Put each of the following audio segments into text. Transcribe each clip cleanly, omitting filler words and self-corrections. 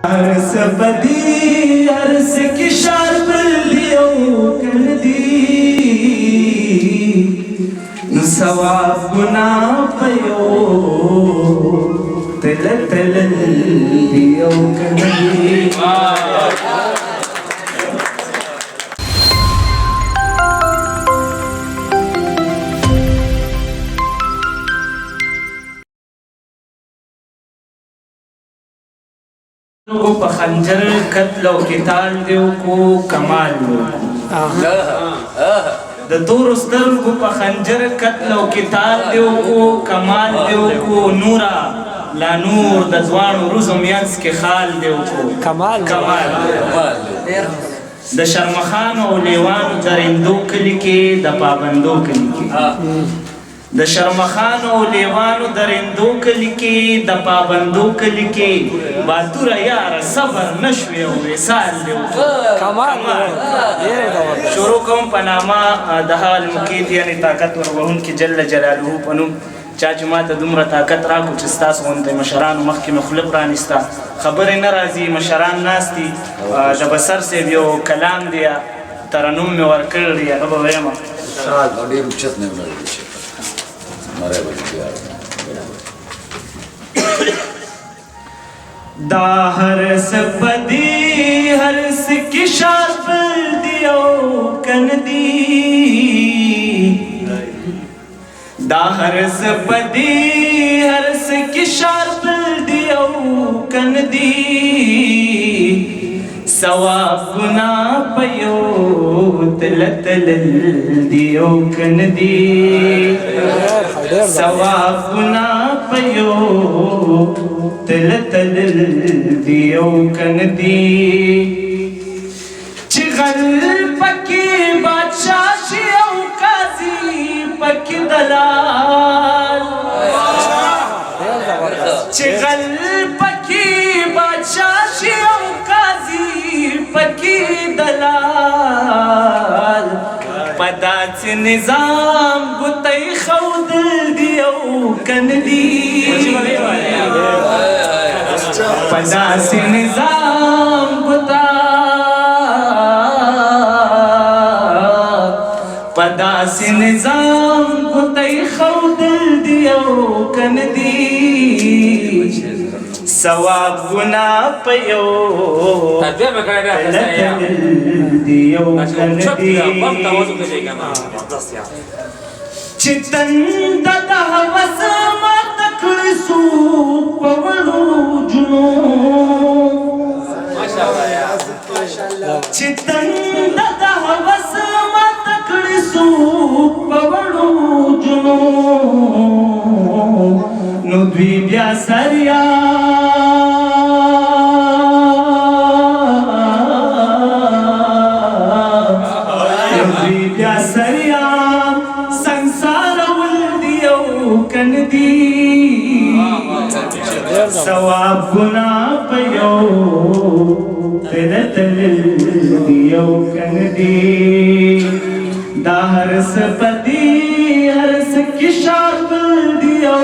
हर्स बदी हर्स की शार्प लियो कर दी सवाब गुना पयो तल तल लियो कर दी। په خنجر قتل او قتال دیو کو کمال لو د تور سترګو په خنجر قتل او قتال دیو کو کمال دیو کو نورا لا نور د ځوانو روزو میانس کې خال دیو کو کمال د شرمخانو او لیوانو درندو کلی کې د پابندو کلی کې د شرمخانو او لیوانو درندو کلی کې د پابندو کلی کې باتوره یاره صبر نشوي او وصال دی شروع کوم په نامه د حال مقید یعنې طاقت وربهونکي جل جلاله په نوم چا چې ماته دومره طاقت راکړو چې ستاسو غوندې مشرانو مخکې مې خوله پرانسته خبرې نه راځي مشران ناست دي د بصر صاحب یو کلام دی ترنم مې ورکړی دی هغه به ویمه ډېر اوچت نه ولاړ دا हर्स बदी हर्स की शार्प दियो कन दी दा हर्स बदी हर्स की शार्प दियो कन दी सवाब गुना पयो तल तल दियो कन दी सवाब गुना पयो तल तल दियो कन दी चिगल पकी बादशाह शियो काजी पकी दलाल चिगल पकी बादशाह शियो काजी पकी दलाल पदाच निजाम गुतई खौदल दियो कन दी पदाच निजाम गुता पदाच निजाम गुतई खौदल दियो कन दी सवाब गुना पयो दियो कन दी चितन ददा हवस मा तकड़ सू पवड़ू जुनो चितन ददा हवस मा तकड़ सू पवड़ू जुनो नुद्वी ब्या सरिया सवाब गुना पयो तेरे तल दियो कन दी दा हर्स बदी हर्स की शार्प दियो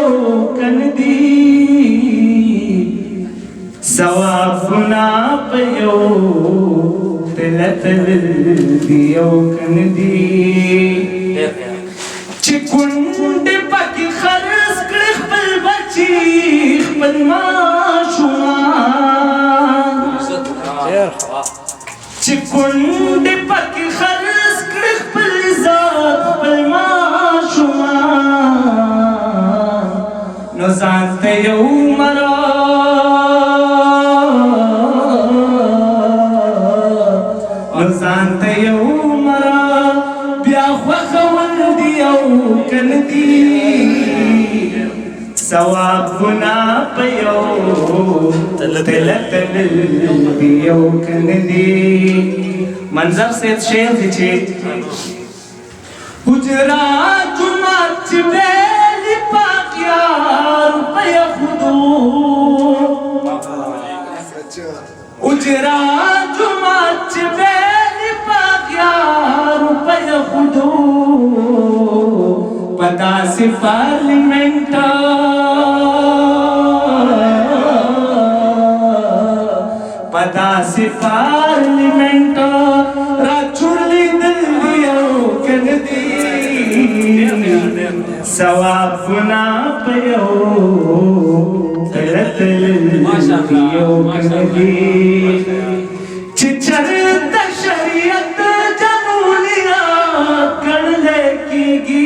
कन दी सवाब गुना पयो तेरे तल दियो कन दी चिकुंड पकी खर्स खपल बची खपल माशुमान चिकुंड पकी खर्स खपल ज़ात खपल माशुमान नो जानते यो मरा नो जानते यो मरा ब्या खवल दियो कन दी सवाब गुना पयो तल तल दियो कन दी मंजर से शेर थे हुजरा जुमात बेली पाक यार पया खुदू हुजरा जुमात बेली पाक यार पया खुदू पता से पार्लिमेंट पदा से पार्लिमेंट राचुरली दिल दियो कन दी सवाब गुना पयो गलत दियो कन दी चिचर शरीयत जनूनिया कर लेगी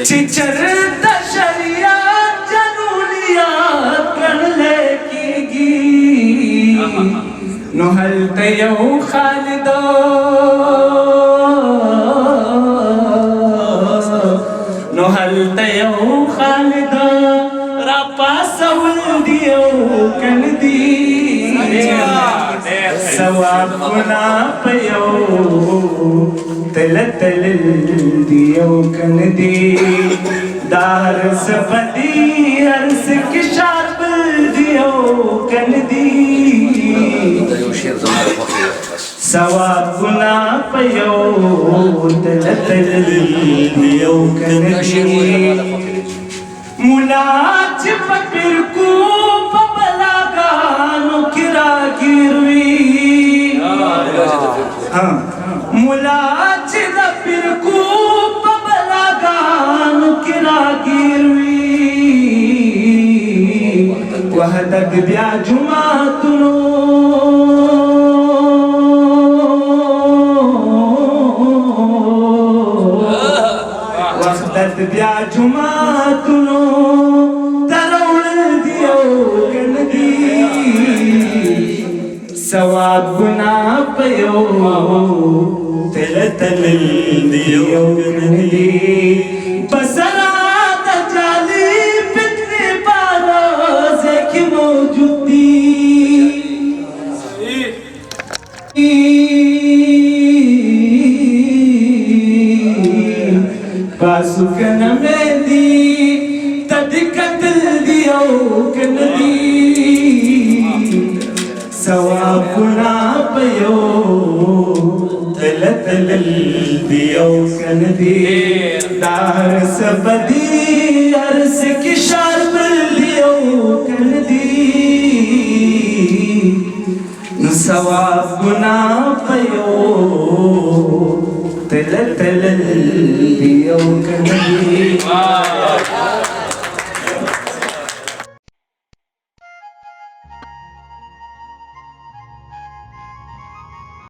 चिचर शरीयत जनूनिया कर लेगी नहल तयो खालिदो नहल तयो खालिदो रापा सवल दियो कन दी सवाब गुना पयो तल तल दियो कन दी दार सबदी अर्स की शाब दियो कन दी सवाब गुना पयो तल तल दियो कन दी मुलाज पपिर को पबला गानो किरा गिरवी मुलाज पपिर को पबला गानो किरा गिरवी वहदक ब्या जुमा तुनो वहदक ब्या जुमा तुनो सवाब गुना पयो तल तल दियो कनदी बसरा तजाली पितने पारों से की मौजूदी पासुकन में दी तदिकत दियो कनदी सवाब गुना पयो तल तल दियो कन दी दार सबदी अर्स की शार्ब लियो कन दी सवाब गुना पयो तल तल दियो कन दी